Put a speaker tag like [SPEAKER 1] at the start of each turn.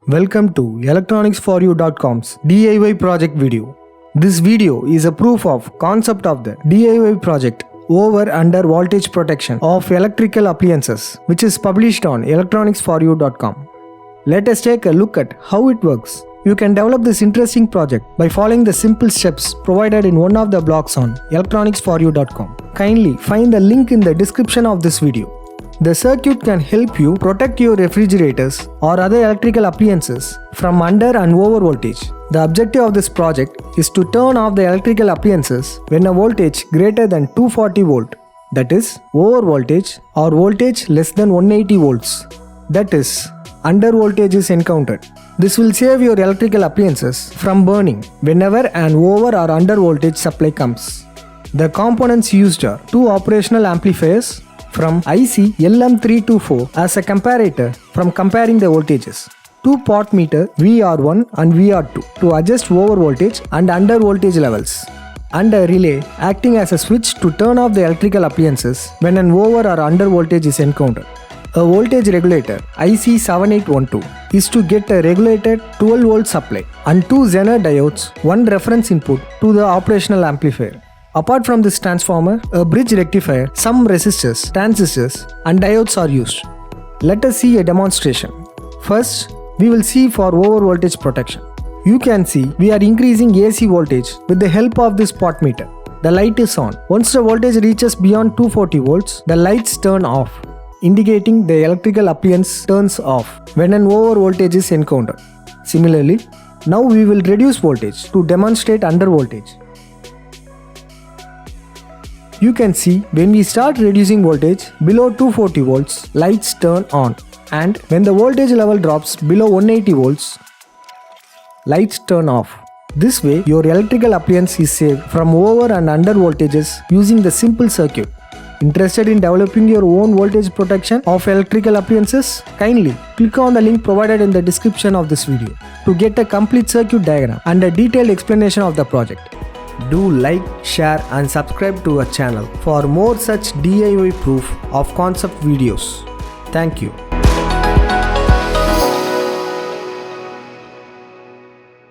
[SPEAKER 1] Welcome to electronicsforyou.com's DIY project video. This video is a proof of concept of the DIY project over under voltage protection of electrical appliances, which is published on electronicsforyou.com. Let us take a look at how it works. You can develop this interesting project by following the simple steps provided in one of the blogs on electronicsforyou.com. Kindly find the link in the description of this video. The circuit can help you protect your refrigerators or other electrical appliances from under and over voltage. The objective of this project is to turn off the electrical appliances when a voltage greater than 240 volt, that is over voltage, or voltage less than 180 volts, that is under voltage, is encountered. This will save your electrical appliances from burning whenever an over or under voltage supply comes. The components used are two operational amplifiers from IC LM324 as a comparator from comparing the voltages, two pot meter VR1 and VR2 to adjust over voltage and under voltage levels, and a relay acting as a switch to turn off the electrical appliances when an over or under voltage is encountered. A voltage regulator IC7812 is to get a regulated 12 volt supply, and two Zener diodes, one reference input to the operational amplifier. Apart from this transformer, a bridge rectifier, some resistors, transistors and diodes are used. Let us see a demonstration. First, we will see for over voltage protection. You can see we are increasing AC voltage with the help of this pot meter. The light is on. Once the voltage reaches beyond 240 volts, the lights turn off, indicating the electrical appliance turns off when an over voltage is encountered. Similarly, now we will reduce voltage to demonstrate under voltage. You can see when we start reducing voltage below 240 volts, lights turn on, and when the voltage level drops below 180 volts, lights turn off. This way, your electrical appliance is saved from over and under voltages using the simple circuit. Interested in developing your own voltage protection of electrical appliances? Kindly click on the link provided in the description of this video to get a complete circuit diagram and a detailed explanation of the project. Do like, share and subscribe to our channel for more such DIY proof of concept videos. Thank you.